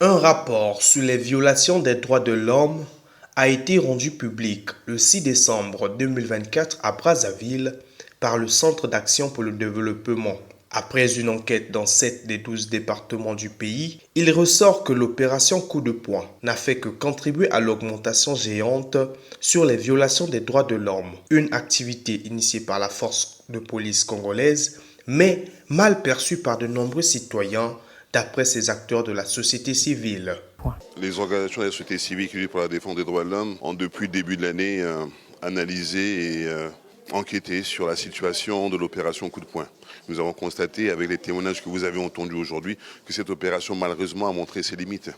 Un rapport sur les violations des droits de l'homme a été rendu public le 6 décembre 2024 à Brazzaville par le Centre d'action pour le développement. Après une enquête dans 7 des 12 départements du pays, il ressort que l'opération Coup de poing n'a fait que contribuer à l'augmentation géante sur les violations des droits de l'homme, une activité initiée par la force de police congolaise, mais mal perçue par de nombreux citoyens d'après ces acteurs de la société civile. Les organisations de la société civile qui luttent pour la défense des droits de l'homme ont depuis le début de l'année analysé et enquêté sur la situation de l'opération Coup de poing. Nous avons constaté avec les témoignages que vous avez entendus aujourd'hui que cette opération malheureusement a montré ses limites.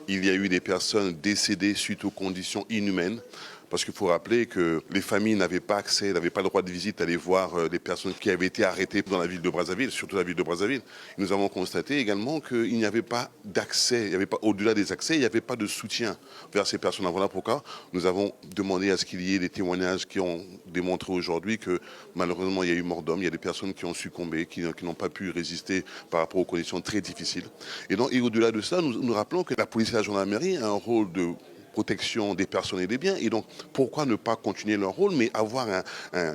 Il y a eu des personnes décédées suite aux conditions inhumaines. Parce qu'il faut rappeler que les familles n'avaient pas accès, n'avaient pas le droit de visite, aller voir les personnes qui avaient été arrêtées dans la ville de Brazzaville, surtout la ville de Brazzaville. Nous avons constaté également qu'il n'y avait pas d'accès, il n'y avait pas, au-delà des accès, il n'y avait pas de soutien vers ces personnes. Voilà pourquoi nous avons demandé à ce qu'il y ait des témoignages qui ont démontré aujourd'hui que malheureusement il y a eu mort d'homme, il y a des personnes qui ont succombé, qui n'ont pas pu résister par rapport aux conditions très difficiles. Et au-delà de ça, nous rappelons que la police et la gendarmerie ont un rôle de protection des personnes et des biens. Et donc, pourquoi ne pas continuer leur rôle, mais avoir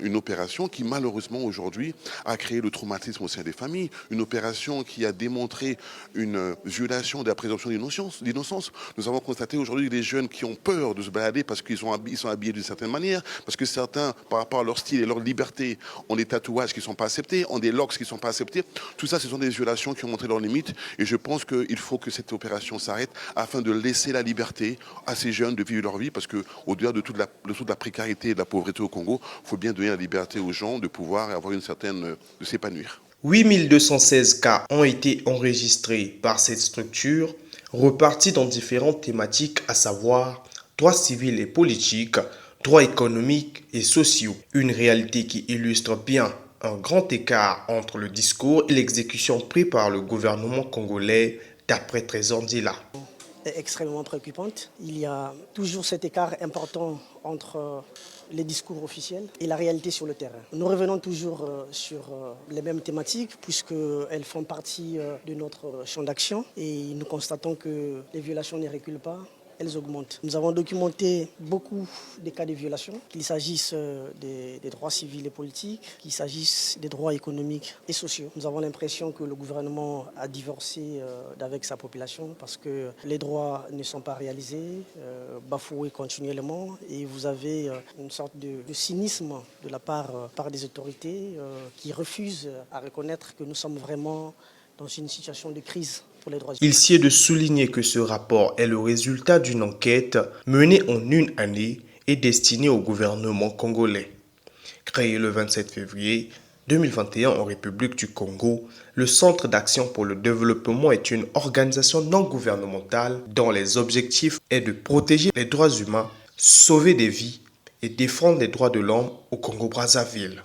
une opération qui, malheureusement, aujourd'hui, a créé le traumatisme au sein des familles, une opération qui a démontré une violation de la présomption d'innocence. Nous avons constaté aujourd'hui des jeunes qui ont peur de se balader parce qu'ils sont habillés d'une certaine manière, parce que certains, par rapport à leur style et leur liberté, ont des tatouages qui ne sont pas acceptés, ont des locks qui ne sont pas acceptés. Tout ça, ce sont des violations qui ont montré leurs limites. Et je pense qu'il faut que cette opération s'arrête afin de laisser la liberté à ces jeunes de vivre leur vie, parce qu'au-delà de toute la précarité et de la pauvreté au Congo, il faut bien donner la liberté aux gens de pouvoir avoir une certaine, de s'épanouir. 8216 cas ont été enregistrés par cette structure, repartis dans différentes thématiques, à savoir droits civils et politiques, droits économiques et sociaux. Une réalité qui illustre bien un grand écart entre le discours et l'exécution pris par le gouvernement congolais, d'après Trésor Ndila. Est extrêmement préoccupante. Il y a toujours cet écart important entre les discours officiels et la réalité sur le terrain. Nous revenons toujours sur les mêmes thématiques puisqu'elles font partie de notre champ d'action et nous constatons que les violations ne reculent pas. Elles augmentent. Nous avons documenté beaucoup de cas de violations, qu'il s'agisse des droits civils et politiques, qu'il s'agisse des droits économiques et sociaux. Nous avons l'impression que le gouvernement a divorcé avec sa population parce que les droits ne sont pas réalisés, bafoués continuellement, et vous avez une sorte de cynisme de la part des autorités qui refusent à reconnaître que nous sommes vraiment dans une situation de crise. Il sied de souligner que ce rapport est le résultat d'une enquête menée en une année et destinée au gouvernement congolais. Créé le 27 février 2021 en République du Congo, le Centre d'action pour le développement est une organisation non gouvernementale dont les objectifs est de protéger les droits humains, sauver des vies et défendre les droits de l'homme au Congo-Brazzaville.